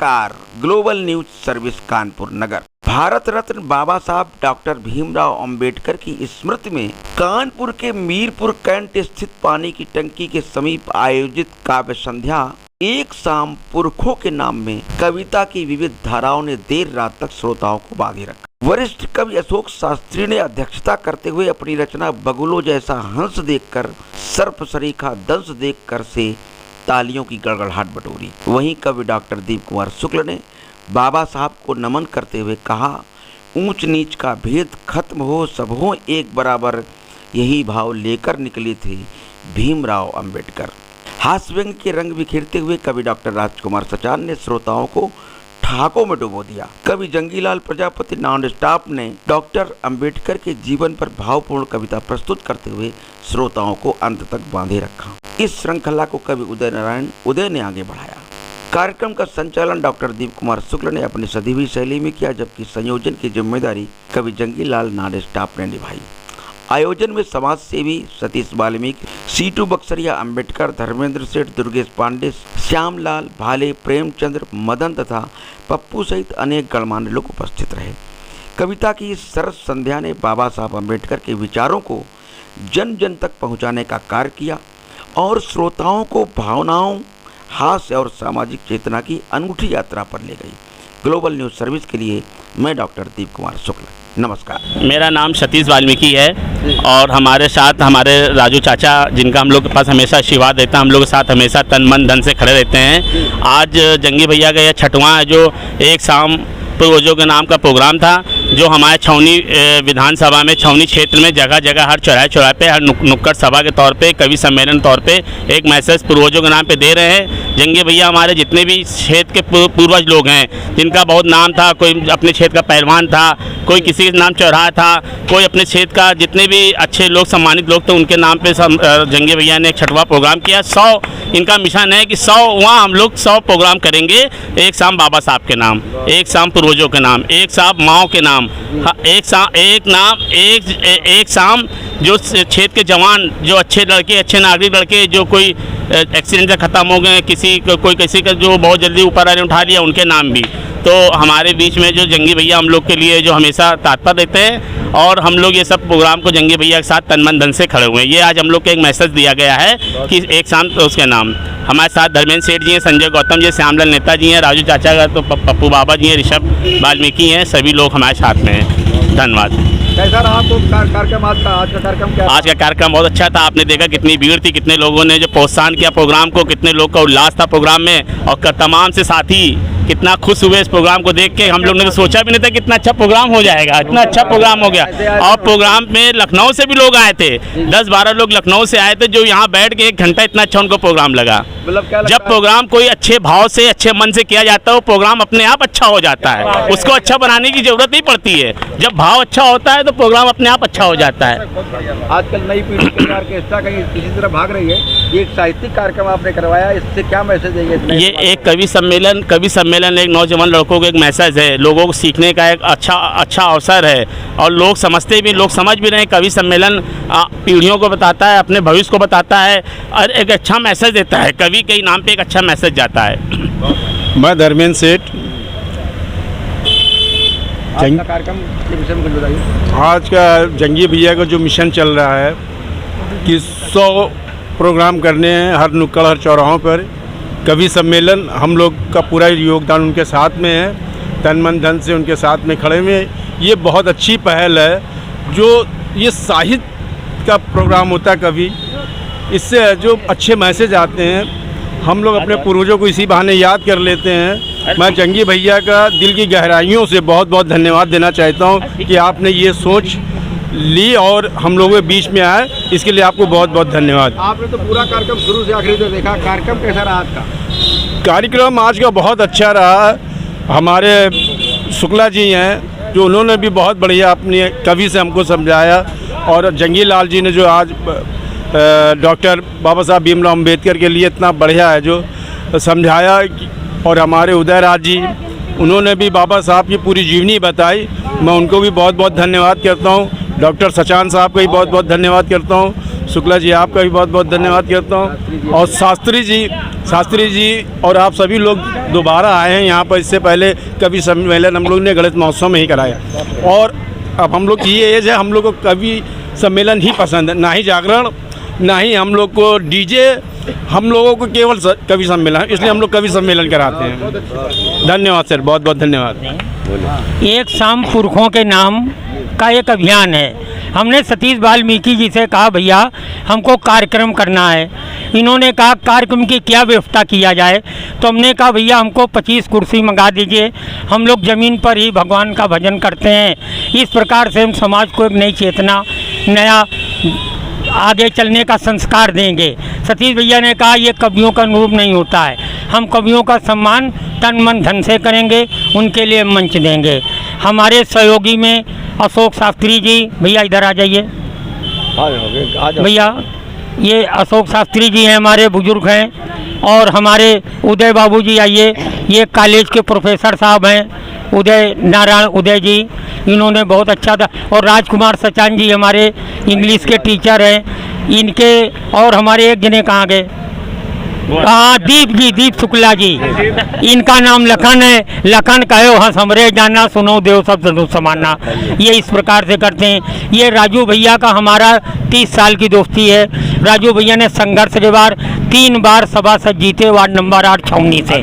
नमस्कार। Global news service Kanpur नगर। भारत रत्न बाबा साहब doctor Bhimrao Ambedkar की स्मृति में कानपुर के मीरपुर कैंट स्थित पानी की टंकी के समीप आयोजित काव्य संध्या एक शाम पुरखों के नाम में कविता की विविध धाराओं ने देर रात तक श्रोताओं को बांधे रखा। वरिष्ठ कवि अशोक शास्त्री ने अध्यक्षता करते हुए अपनी रचना बगुलों जैसा हंस देखकर, सर्प सरीखा दंश देखकर से तालियों की गड़गड़ाहट बटोरी। वहीं कवि डॉक्टर दीप कुमार शुक्ल ने बाबा साहब को नमन करते हुए कहा, ऊंच नीच का भेद खत्म हो, सब हो एक बराबर, यही भाव लेकर निकले थे भीमराव अंबेडकर। हास्य व्यंग के रंग बिखेरते हुए कवि डॉक्टर राजकुमार सचान ने श्रोताओं को ठाकों में डुबो दिया। कवि जंगीलाल प्रजापति नॉन स्टॉप ने डॉक्टर अंबेडकर के जीवन पर भावपूर्ण कविता प्रस्तुत करते हुए श्रोताओं को अंत तक बांधे रखा। इस श्रृंखला को कवि उदय ने आगे बढ़ाया। कार्यक्रम का संचालन डॉक्टर दीप कुमार शुक्ल ने अपनी सधी हुई शैली में किया, जबकि संयोजन की जिम्मेदारी कवि जंगीलाल नॉन स्टॉप ने निभाई। आयोजन में समाज सेवी सतीश वाल्मीकि, सीटू बक्सरिया अंबेडकर, धर्मेंद्र सेठ, दुर्गेश पांडे, श्यामलाल भाले, प्रेमचंद्र, मदन तथा पप्पू सहित अनेक गणमान्य लोग उपस्थित रहे। कविता की इस सरस संध्या ने बाबा साहब अंबेडकर के विचारों को जन जन तक पहुंचाने का कार्य किया और श्रोताओं को भावनाओं, हास्य और सामाजिक चेतना की अनूठी यात्रा पर ले गई। ग्लोबल न्यूज सर्विस के लिए मैं डॉक्टर दीप कुमार शुक्ल, नमस्कार। मेरा नाम सतीश वाल्मीकि है और हमारे साथ हमारे राजू चाचा, जिनका हम लोग के पास हमेशा आशीर्वाद देता है, हम लोग के साथ हमेशा तन मन धन से खड़े रहते हैं। आज जंगी भैया का यह छठवां है जो एक शाम पूर्वजों के नाम का प्रोग्राम था, जो हमारे छावनी विधानसभा में छावनी क्षेत्र में जगह जगह हर चौराहे चौराहे पे, हर नुक्कड़ सभा के तौर पे, कवि सम्मेलन तौर पे एक मैसेज पूर्वजों के नाम पे दे रहे हैं। जंगी भैया हमारे जितने भी क्षेत्र के पूर्वज लोग हैं, जिनका बहुत नाम था, कोई अपने क्षेत्र का पहलवान था, कोई किसी के नाम चौराहा था, कोई अपने क्षेत्र का जितने भी अच्छे लोग सम्मानित लोग थे उनके नाम पे जंगी भैया ने एक छठवां प्रोग्राम किया। 100 इनका मिशन है कि 100 वहाँ हम लोग 100 प्रोग्राम करेंगे। एक शाम बाबा साहब के नाम, एक शाम पूर्वजों के नाम, एक शाम माओ के नाम, एक शाम जो क्षेत्र के जवान, जो अच्छे लड़के, अच्छे नागरिक लड़के जो कोई एक्सीडेंट से ख़त्म हो गए, कोई किसी का जो बहुत जल्दी ऊपर आने उठा लिया, उनके नाम भी। तो हमारे बीच में जो जंगी भैया हम लोग के लिए जो हमेशा तत्पर रहते हैं और हम लोग ये सब प्रोग्राम को जंगी भैया के साथ तन मन धन से खड़े हुए हैं। ये आज हम लोग को एक मैसेज दिया गया है कि एक शाम तो उसके नाम। हमारे साथ धर्मेंद्र सेठ जी हैं, संजय गौतम जी, श्यामलाल नेता जी हैं, राजू चाचा का तो पप्पू बाबा जी हैं, ऋषभ वाल्मीकि हैं, सभी लोग हमारे साथ में हैं। धन्यवाद। कैसा रहा आपको कार्यक्रम आज का कार्यक्रम क्या? आज का कार्यक्रम बहुत अच्छा था। आपने देखा कितनी भीड़ थी, कितने लोगों ने जो प्रोत्साहन किया प्रोग्राम को, कितने लोग का उल्लास था प्रोग्राम में, और तमाम से साथी कितना खुश हुए इस प्रोग्राम को देख के। हम लोग ने तो सोचा भी नहीं था कि इतना अच्छा प्रोग्राम हो जाएगा, इतना अच्छा प्रोग्राम हो गया। और प्रोग्राम में लखनऊ से भी लोग आए थे, 10-12 लोग लखनऊ से आए थे, जो यहाँ बैठ के 1 घंटा इतना अच्छा उनको प्रोग्राम लगा। जब प्रोग्राम कोई अच्छे भाव से, अच्छे मन से किया जाता है, वो प्रोग्राम अपने आप अच्छा हो जाता है, उसको अच्छा बनाने की जरूरत नहीं पड़ती है। जब भाव अच्छा होता है तो प्रोग्राम अपने आप अच्छा हो जाता है। आजकल नई पीढ़ी के ऑर्केस्ट्रा कहीं इसी तरह भाग रही है, ये एक साहित्यिक कार्यक्रम आपने करवाया, इससे क्या मैसेज देंगे? ये एक कवि सम्मेलन एक नौजवान लड़कों को एक मैसेज है, लोगों को सीखने का एक अच्छा अवसर है, और लोग समझते भी, लोग समझ भी रहे हैं। कवि सम्मेलन पीढ़ियों को बताता है, अपने भविष्य को बताता है और एक अच्छा मैसेज देता है। कवि के नाम पे एक अच्छा मैसेज जाता है। मैं धर्मेंद्र सेठ। कार्यक्रम के विषय में कुछ बताइए। आज का जंगी भैया का जो मिशन चल रहा है कि 100 प्रोग्राम करने हैं हर नुक्कड़ हर चौराहों पर। कवि सम्मेलन हम लोग का पूरा योगदान उनके साथ में है, तन मन धन से उनके साथ में खड़े हुए। ये बहुत अच्छी पहल है। जो ये साहित्य का प्रोग्राम होता है कवि, इससे जो अच्छे मैसेज आते हैं, हम लोग अपने पूर्वजों को इसी बहाने याद कर लेते हैं। मैं जंगी भैया का दिल की गहराइयों से बहुत बहुत धन्यवाद देना चाहता हूँ कि आपने ये सोच ली और हम लोगों के बीच में आए, इसके लिए आपको बहुत बहुत धन्यवाद। आपने तो पूरा कार्यक्रम शुरू से आखिरी तक देखा, कार्यक्रम कैसा रहा आज का? कार्यक्रम आज का बहुत अच्छा रहा। हमारे शुक्ला जी हैं, जो उन्होंने भी बहुत बढ़िया अपनी कवि से हमको समझाया, और जंगी लाल जी ने जो आज डॉक्टर बाबा साहब भीमराव अम्बेडकर के लिए इतना बढ़िया है जो समझाया, और हमारे उदय राज जी, उन्होंने भी बाबा साहब की पूरी जीवनी बताई। मैं उनको भी बहुत बहुत धन्यवाद करता हूँ। डॉक्टर सचान साहब का भी बहुत बहुत धन्यवाद करता हूँ। शुक्ला जी आपका भी बहुत बहुत धन्यवाद करता हूँ, और शास्त्री जी और आप सभी लोग दोबारा आए हैं यहाँ पर। इससे पहले कवि सम्मेलन हम लोग ने गणित महोत्सव में ही कराया, और अब हम लोग की ये एज है, हम लोग को कवि सम्मेलन ही पसंद है, ना ही जागरण, ना ही हम लोग को डीजे, हम लोगों को केवल कवि सम्मेलन, इसलिए हम लोग कवि सम्मेलन कराते हैं। धन्यवाद सर, बहुत बहुत धन्यवाद। एक शाम पुरखों के नाम का एक अभियान है। हमने सतीश वाल्मीकि जी से कहा भैया हमको कार्यक्रम करना है। इन्होंने कहा कार्यक्रम की क्या व्यवस्था किया जाए, तो हमने कहा भैया हमको 25 कुर्सी मंगा दीजिए, हम लोग ज़मीन पर ही भगवान का भजन करते हैं। इस प्रकार से हम समाज को एक नई चेतना, नया आगे चलने का संस्कार देंगे। सतीश भैया ने कहा ये कवियों का अनुरूप नहीं होता है, हम कवियों का सम्मान तन मन धन से करेंगे, उनके लिए मंच देंगे। हमारे सहयोगी में अशोक शास्त्री जी, भैया इधर आ जाइए भैया, ये अशोक शास्त्री जी हैं, हमारे बुजुर्ग हैं, और हमारे उदय बाबू जी आइए, ये कॉलेज के प्रोफेसर साहब हैं, उदय नारायण उदय जी, इन्होंने बहुत अच्छा था, और राजकुमार सचान जी हमारे इंग्लिश के टीचर हैं इनके, और हमारे एक जने कहाँ गए, हाँ दीप जी, दीप शुक्ला जी, इनका नाम लखन है। लखन कहो हाँ समरे जाना, सुनो देव सब जरूर समाना, ये इस प्रकार से करते हैं। ये राजू भैया का हमारा 30 साल की दोस्ती है। राजू भैया ने संघर्ष के बार 3 बार सभासद जीते, वार्ड नंबर 8 छावनी से।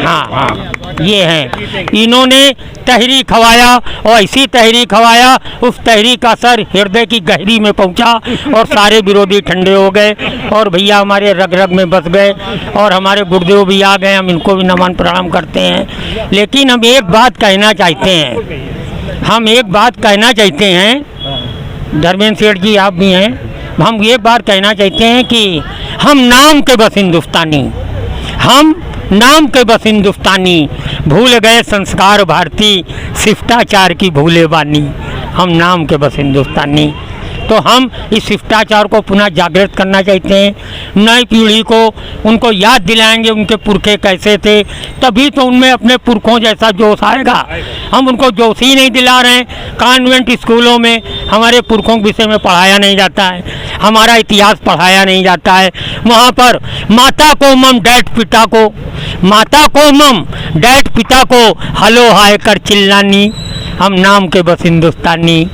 हाँ हाँ ये हैं, इन्होंने तहरी खवाया, और ऐसी तहरी खवाया, उस तहरी का असर हृदय की गहरी में पहुंचा, और सारे विरोधी ठंडे हो गए, और भैया हमारे रग रग में बस गए, और हमारे गुरुदेव भी आ गए, हम इनको भी नमन प्रणाम करते हैं। लेकिन हम एक बात कहना चाहते हैं, धर्मेंद्र सेठ जी आप भी हैं, हम ये बात कहना चाहते हैं कि हम नाम के बस हिंदुस्तानी, भूल गए संस्कार भारती, शिष्टाचार की भूले बानी। हम नाम के बस हिंदुस्तानी, तो हम इस शिष्टाचार को पुनः जागृत करना चाहते हैं। नई पीढ़ी को उनको याद दिलाएंगे उनके पुरखे कैसे थे, तभी तो उनमें अपने पुरखों जैसा जोश आएगा। हम उनको जोश ही नहीं दिला रहे हैं। कॉन्वेंट स्कूलों में हमारे पुरखों के विषय में पढ़ाया नहीं जाता है, हमारा इतिहास पढ़ाया नहीं जाता है। वहाँ पर माता को मम डैड पिता को हलो हाय कर चिल्लानी। हम नाम के बस हिंदुस्तानी,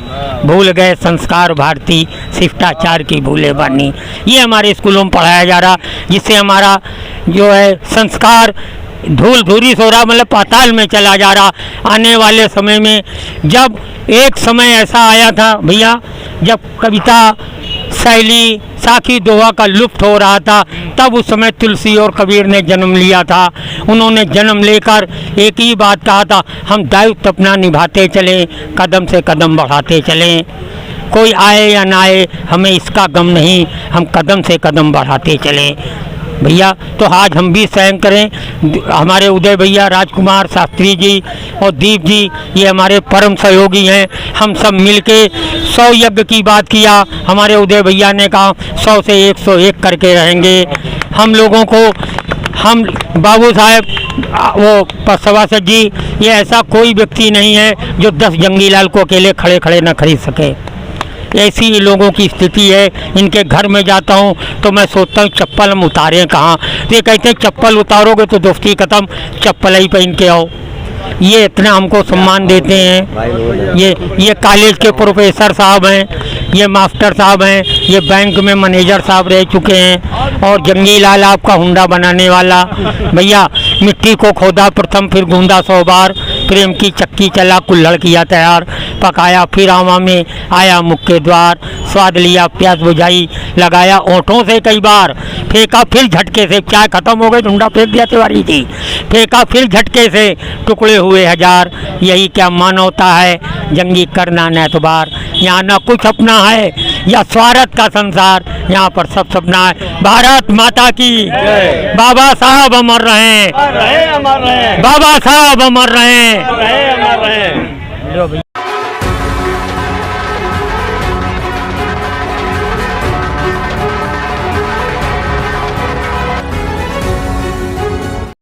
भूल गए संस्कार भारती, शिष्टाचार की भूले बानी। ये हमारे स्कूलों में पढ़ाया जा रहा, जिससे हमारा जो है संस्कार धूल धूरी हो रहा, मतलब पाताल में चला जा रहा। आने वाले समय में, जब एक समय ऐसा आया था भैया, जब कविता शैली साखी दोहा का लुप्त हो रहा था, तब उस समय तुलसी और कबीर ने जन्म लिया था। उन्होंने जन्म लेकर एक ही बात कहा था, हम दायित्व अपना निभाते चलें, कदम से कदम बढ़ाते चलें, कोई आए या ना आए हमें इसका गम नहीं, हम कदम से कदम बढ़ाते चलें भैया। तो आज हम भी सहन करें। हमारे उदय भैया, राजकुमार शास्त्री जी और दीप जी, ये हमारे परम सहयोगी हैं। हम सब मिलके 100 यज्ञ की बात किया। हमारे उदय भैया ने कहा 100 से 101 करके रहेंगे। हम लोगों को, हम बाबू साहब, वो सभासद जी, ये ऐसा कोई व्यक्ति नहीं है जो 10 जंगी लाल को अकेले खड़े खड़े न खरीद सके। ऐसी लोगों की स्थिति है। इनके घर में जाता हूँ तो मैं सोचता हूँ चप्पल हम उतारें कहाँ, तो ये कहते हैं चप्पल उतारोगे तो दोस्ती खत्म, चप्पल ही पहन के आओ। ये इतना हमको सम्मान देते हैं। ये कॉलेज के प्रोफेसर साहब हैं, ये मास्टर साहब हैं, ये बैंक में मैनेजर साहब रह चुके हैं, और जंगी लाल आपका हुंडा बनाने वाला भैया, मिट्टी को खोदा प्रथम फिर गूंदा 100 बार, प्रेम की चक्की चला कुल्हड़ किया तैयार, पकाया फिर आमा में आया मुख के द्वार, स्वाद लिया प्यास बुझाई लगाया ओंठों से कई बार, फेंका फिर झटके से, चाय खत्म हो गई हुंडा फेंक दिया तिवारी जी, फेंका फिर झटके से टुकड़े हुए 1000। यही क्या मानवता है, जंगी करना न एतबार। यहाँ न कुछ अपना है या स्वार्थ का संसार, यहाँ पर सब सपना है। भारत माता की, बाबा साहब अमर रहे, बाबा साहब अमर रहे।